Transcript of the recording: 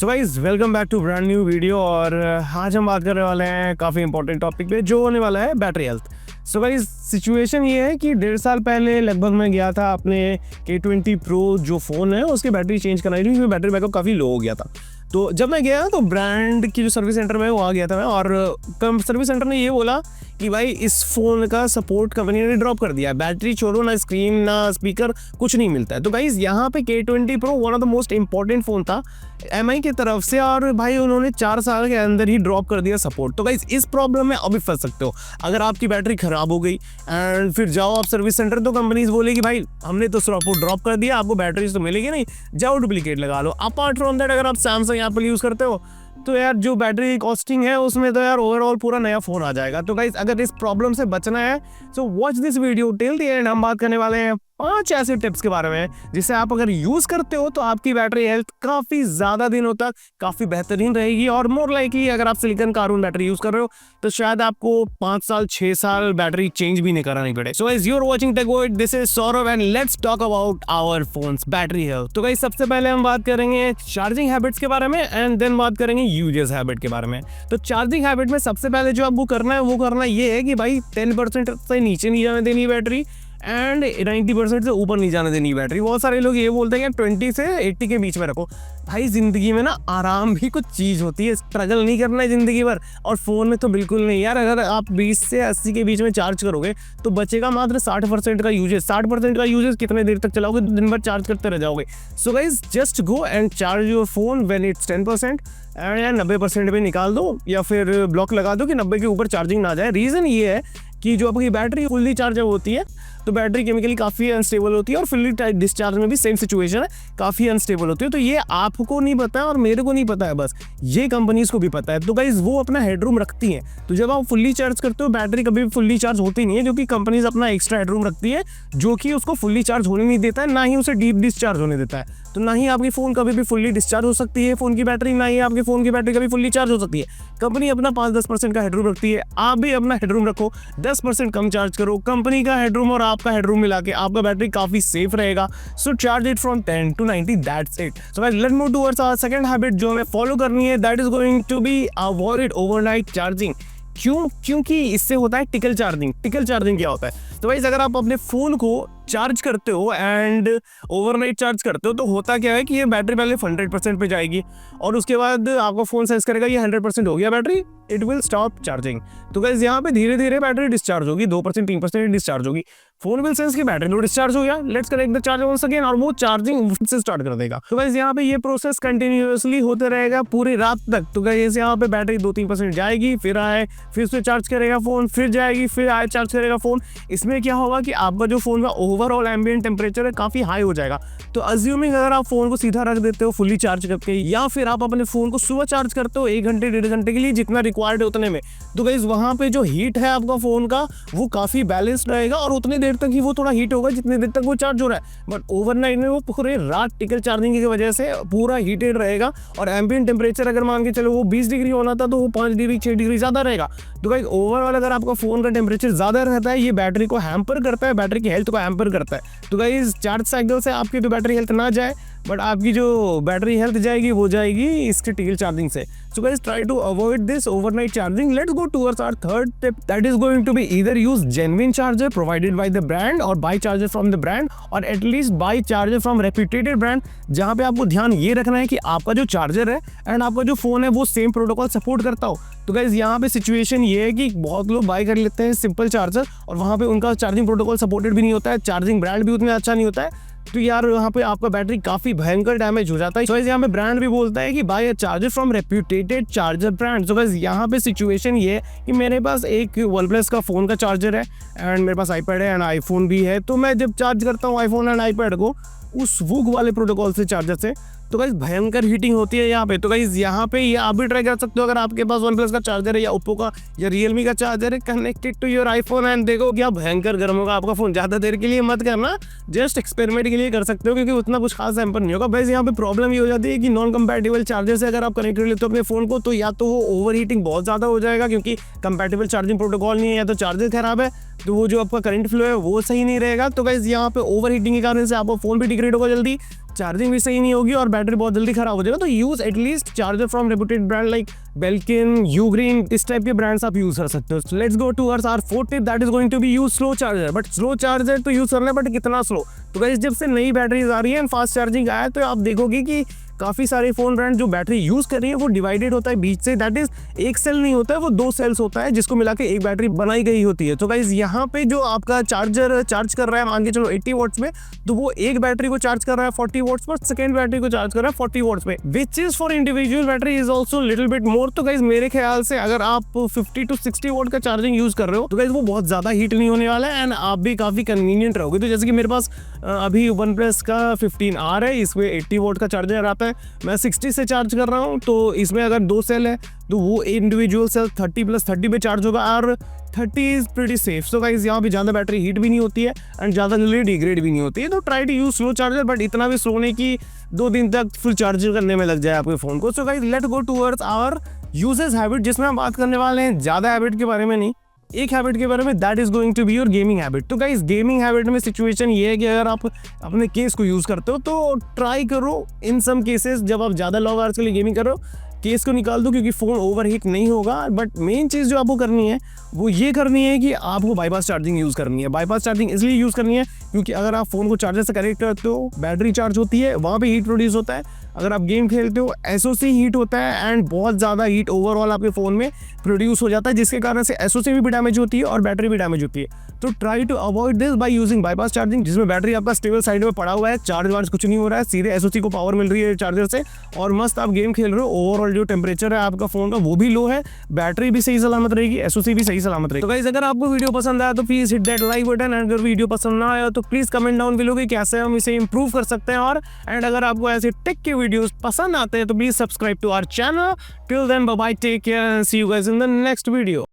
So guys welcome back to brand new video. और आज हम बात करने वाले हैं काफ़ी इंपॉर्टेंट टॉपिक पे जो होने वाला है battery health. So guys situation ये है कि 1.5 साल पहले लगभग मैं गया था अपने K20 Pro जो फ़ोन है उसकी बैटरी चेंज कराई थी क्योंकि बैटरी बैकअप काफ़ी लो हो गया था। तो जब मैं गया तो ब्रांड की जो सर्विस सेंटर में वहाँ गया था मैं, और सर्विस सेंटर ने ये बोला कि भाई इस फ़ोन का सपोर्ट कंपनी ने ड्रॉप कर दिया है, बैटरी छोड़ो, ना स्क्रीन ना स्पीकर कुछ नहीं मिलता है। तो गाइस यहाँ पे K20 Pro one of the most important phone था MI की तरफ से, और भाई उन्होंने 4 साल के अंदर ही ड्रॉप कर दिया सपोर्ट। तो गाइस इस प्रॉब्लम में अभी फंस सकते हो अगर आपकी बैटरी ख़राब हो गई एंड फिर जाओ आप सर्विस सेंटर, तो कंपनीज बोलेगी भाई हमने तो सपोर्ट ड्रॉप कर दिया, आपको बैटरी तो मिलेगी नहीं, जाओ डुप्लीकेट लगा लो। अपार्ट फ्रॉम दैट अगर आप सैमसंग एप्पल यूज़ करते हो तो यार जो बैटरी कॉस्टिंग है उसमें तो यार ओवरऑल पूरा नया फ़ोन आ जाएगा। तो गाइस अगर इस प्रॉब्लम से बचना है so watch this video till the end. हम बात करने वाले हैं 5 ऐसे टिप्स के बारे में जिसे आप अगर यूज़ करते हो तो आपकी बैटरी हेल्थ काफ़ी ज़्यादा दिनों तक काफ़ी बेहतरीन रहेगी। और मोर लाइकली अगर आप सिलिकॉन कार्बन बैटरी यूज़ कर रहे हो तो शायद आपको 5 साल 6 साल बैटरी चेंज भी नहीं करानी पड़े। So guys you are watching Techboard, this is Saurabh and let's talk about our phones battery health. तो गाइस सबसे पहले हम बात करेंगे चार्जिंग हैबिट्स के बारे में एंड देन बात करेंगे यूजेस हैबिट के बारे में। तो चार्जिंग हैबिट में सबसे पहले जो आपको करना है वो करना ये है कि भाई 10% से नीचे नहीं जाने देनी बैटरी एंड 90% से ऊपर नहीं जाने देनी बैटरी। बहुत सारे लोग ये बोलते हैं कि 20 से 80 के बीच में रखो। भाई ज़िंदगी में ना आराम भी कुछ चीज़ होती है, स्ट्रगल नहीं करना है ज़िंदगी भर, और फ़ोन में तो बिल्कुल नहीं यार। अगर आप 20 से 80 के बीच में चार्ज करोगे तो बचेगा मात्र 60% का यूजेज। 60% का यूजेज कितने देर तक चलाओगे? दिन भर चार्ज करते रह जाओगे। So guys just go and charge your phone when it's 10% and 90% पे निकाल दो या फिर ब्लॉक लगा दो कि 90 के ऊपर चार्जिंग ना जाए। रीज़न ये है कि जो आपकी बैटरी फुल्ली चार्ज होती है तो बैटरी केमिकली काफ़ी अनस्टेबल होती है, और फुल्ली डिस्चार्ज में भी सेम सिचुएशन है, काफ़ी अनस्टेबल होती है। तो ये आपको नहीं पता है और मेरे को नहीं पता है, बस ये कंपनीज़ को भी पता है। तो गाइस वो अपना हेडरूम रखती हैं। तो जब आप फुल्ली चार्ज करते हो बैटरी कभी भी फुल्ली चार्ज होती नहीं है, क्योंकि कंपनीज अपना एक्स्ट्रा हेडरूम रखती है जो कि उसको फुल्ली चार्ज होने नहीं देता है, ना ही उसे डीप डिस्चार्ज होने देता है। तो ना ही आपकी फ़ोन कभी भी फुल्ली डिस्चार्ज हो सकती है फ़ोन की बैटरी, ना ही आपके फ़ोन की बैटरी कभी फुल्ली चार्ज हो सकती है। कंपनी अपना 5-10% का हेडरूम रखती है, आप भी अपना हेडरूम रखो, 10% कम चार्ज करो। कंपनी का हेडरूम और आपका हेडरूम मिला के आपका बैटरी काफ़ी सेफ रहेगा। So charge it from 10 to 90, that's it. So guys let's move towards our second habit जो हमें फॉलो करनी है, that is going to be avoid overnight charging. क्योंकि इससे होता है टिकल चार्जिंग। टिकल चार्जिंग क्या होता है? तो भाई अगर आप अपने फ़ोन को चार्ज करते हो एंड ओवरनाइट चार्ज करते हो तो होता क्या है कि ये बैटरी पहले 100% पे जाएगी और उसके बाद आपका फ़ोन सेंस करेगा ये 100% हो गया battery, it will stop charging. तो गाइस यहाँ पे धीरे धीरे बैटरी डिस्चार्ज होगी, 2% 3% डिस्चार्ज होगी। फोन विल सेंस की बैटरी तो डिस्चार्ज हो गया, let's connect the charger once again, और वो चार्जिंग से स्टार्ट कर देगा। तो गाइस यहाँ पे ये प्रोसेस कंटिन्यूअसली होते रहेगा पूरी रात तक। तो गाइस यहाँ पे बैटरी 2-3% जाएगी, फिर आए, फिर उसे चार्ज करेगा फ़ोन, फिर जाएगी, फिर आए चार्ज करेगा फ़ोन। इसमें क्या होगा कि आपका जो फ़ोन का ओवरऑल एम्बिएंट टेम्परेचर है काफ़ी हाई हो जाएगा। तो अज्यूमिंग अगर आप फ़ोन को सीधा रख देते हो फुल्ली चार्ज करके, या फिर आप अपने फ़ोन को सुबह चार्ज करते हो 1 घंटे 1.5 घंटे के लिए जितना रिक्वायर्ड है उतने में, तो गाइस वहाँ पे जो हीट है आपका फ़ोन का वो काफ़ी बैलेंस्ड रहेगा और उतनी देर तक ही वो थोड़ा हीट होगा जितनी देर तक वो चार्ज हो रहा है। बट ओवरनाइट में वो पूरे रात टिकल चार्जिंग की वजह से पूरा हीटेड रहेगा, और एम्बिएंट टेम्परेचर अगर मान के चलो वो 20 डिग्री होना था तो वो 5 डिग्री 6 डिग्री ज़्यादा रहेगा। तो गाइस ओवरऑल अगर आपका फ़ोन का टेम्परेचर ज़्यादा रहता है ये बैटरी को हैम्पर करता है, बैटरी की हेल्थ को हैम्पर करता है। तो गाइस चार्ज साइकिल से आपकी तो बैटरी हेल्थ ना जाए, बट आपकी जो बैटरी हेल्थ जाएगी वो जाएगी इसके टिकल चार्जिंग से। So guys try to avoid this overnight charging. Let's go towards our third tip, that is going to be either use genuine charger provided by the brand और buy charger from the brand, और at least buy charger from reputed brand, जहाँ पे आपको ध्यान ये रखना है कि आपका जो चार्जर है एंड आपका जो फोन है वो सेम प्रोटोकॉल सपोर्ट करता हो। तो गाइस यहाँ पे सिचुएशन ये है कि बहुत लोग बाय कर लेते हैं सिंपल चार्जर और वहाँ पे उनका चार्जिंग प्रोटोकॉल सपोर्टेड भी नहीं होता है, चार्जिंग ब्रांड भी उतना अच्छा नहीं होता है, तो यार वहाँ पे आपका बैटरी काफ़ी भयंकर डैमेज हो जाता है। तो यहाँ पे ब्रांड भी बोलता है कि buy a charger from reputed charger brand. तो गाइस यहाँ पे सिचुएशन ये है कि मेरे पास एक वन प्लस का फ़ोन का चार्जर है एंड मेरे पास आईपैड है एंड आईफोन भी है। तो मैं जब चार्ज करता हूँ आईफोन एंड आईपैड को उस वूक वाले प्रोटोकॉल से चार्जर से, तो गाइस भयंकर हीटिंग होती है यहाँ पे। तो गाइस यहाँ पे ये आप भी ट्राई कर सकते हो अगर आपके पास वन प्लस का चार्जर है या ओप्पो का या रियलमी का चार्जर है connected to your iPhone, and देखो क्या भयंकर गर्म होगा आपका फ़ोन। ज़्यादा देर के लिए मत करना, जस्ट एक्सपेरिमेंट के लिए कर सकते हो क्योंकि उतना कुछ खास हैम्पर नहीं होगा। बस यहाँ पे प्रॉब्लम ये हो जाती है कि नॉन कंपैटिबल चार्जर से अगर आप कनेक्ट कर लेते हो अपने फ़ोन को तो या तो वो ओवर हीटिंग बहुत ज़्यादा हो जाएगा क्योंकि कंपैटिबल चार्जिंग प्रोटोकॉल नहीं है, या तो चार्जर खराब है तो वो जो आपका करंट फ्लो है वो सही नहीं रहेगा। तो गाइस यहाँ पे ओवर हीटिंग के कारण से आपका फ़ोन भी डिग्रेड होगा जल्दी, चार्जिंग भी सही नहीं होगी और बैटरी बहुत जल्दी खराब हो जाएगा। तो use at least charger from reputed brand like Belkin, Ugreen, इस टाइप के ब्रांड्स आप यूज कर सकते हो। Let's go towards our fourth tip, that is going to be use slow charger. But slow charger तो यूज करना है, बट कितना स्लो? तो गाइस जब से नई बैटरीज आ रही है एंड फास्ट चार्जिंग आया है, तो आप देखोगे कि काफ़ी सारे फ़ोन ब्रांड जो बैटरी यूज़ कर रही है वो डिवाइडेड होता है बीच से, दैट इज़ एक सेल नहीं होता है, वो 2 सेल्स होता है जिसको मिला के एक बैटरी बनाई गई होती है। तो गाइज यहाँ पे जो आपका चार्जर चार्ज कर रहा है मान के चलो 80 वॉट्स में, तो वो एक बैटरी को चार्ज कर रहा है 40 वॉट्स पर, सेकेंड बैटरी को चार्ज कर रहा है 40 वॉट्स पे, which is for individual battery is also little bit more. तो गाइज मेरे ख्याल से अगर आप 50 to 60 वोल्ट का चार्जिंग यूज़ कर रहे हो तो गाइज वो बहुत ज़्यादा हीट नहीं होने वाला है एंड आप भी काफ़ी कन्वीनियंट रहोगे। तो जैसे कि मेरे पास अभी OnePlus का 15R है, इसमें 80 वोल्ट का चार्जर आता है, मैं 60 से चार्ज कर रहा हूँ, तो इसमें अगर 2 सेल है तो वो इंडिविजुअल सेल 30+30 पे चार्ज होगा और 30 is pretty safe. So guys यहाँ पे ज़्यादा बैटरी हीट भी नहीं होती है एंड ज़्यादा जल्दी डिग्रेड भी नहीं होती है। तो try to use slow charger, but इतना भी स्लो नहीं कि 2 दिन तक फुल चार्ज करने में लग जाए आपके फ़ोन को। So guys let's go towards our usage habit, जिसमें हम बात करने वाले हैं ज़्यादा हैबिट के बारे में नहीं, एक हैबिट के बारे में, that is going to be your gaming habit. तो गाइस गेमिंग हैबिट में सिचुएशन ये है कि अगर आप अपने केस को यूज़ करते हो तो ट्राई करो इन सम केसेस, जब आप ज़्यादा लॉन्ग आवर्स के लिए गेमिंग कर रहे हो, केस को निकाल दो क्योंकि फ़ोन ओवरहीट नहीं होगा। बट मेन चीज़ जो आपको करनी है वो ये करनी है कि आपको बाईपास चार्जिंग यूज़ करनी है। बाईपास चार्जिंग इसलिए यूज़ करनी है क्योंकि अगर आप फ़ोन को चार्जर से कनेक्ट करते हो, बैटरी चार्ज होती है, वहाँ पे हीट प्रोड्यूस होता है। अगर आप गेम खेलते हो SOC हीट होता है एंड बहुत ज़्यादा हीट ओवरऑल आपके फ़ोन में प्रोड्यूस हो जाता है, जिसके कारण से SOC भी डैमेज होती है और बैटरी भी डैमेज होती है। तो try to avoid this by using bypass charging, जिसमें बैटरी आपका स्टेबल साइड में पड़ा हुआ है, चार्ज वार्ज कुछ नहीं हो रहा है, सीधे SOC को पावर मिल रही है चार्जर से और मस्त आप गेम खेल रहे हो। ओवरऑल जो टेम्परेचर है आपका फ़ोन का वो भी लो है, बैटरी भी सही सलामत रहेगी, SOC भी सही सलामत रहेगी। तो गाइस अगर आपको वीडियो पसंद आया तो please hit that like button, and अगर वीडियो पसंद ना आया तो प्लीज़ कमेंट डाउन बिलो कि कैसे हम इसे इंप्रूव कर सकते हैं। और एंड अगर आपको ऐसे टेक के वीडियोस पसंद आते हैं तो please subscribe to our channel. Till then bye bye, take care and see you guys in the next video.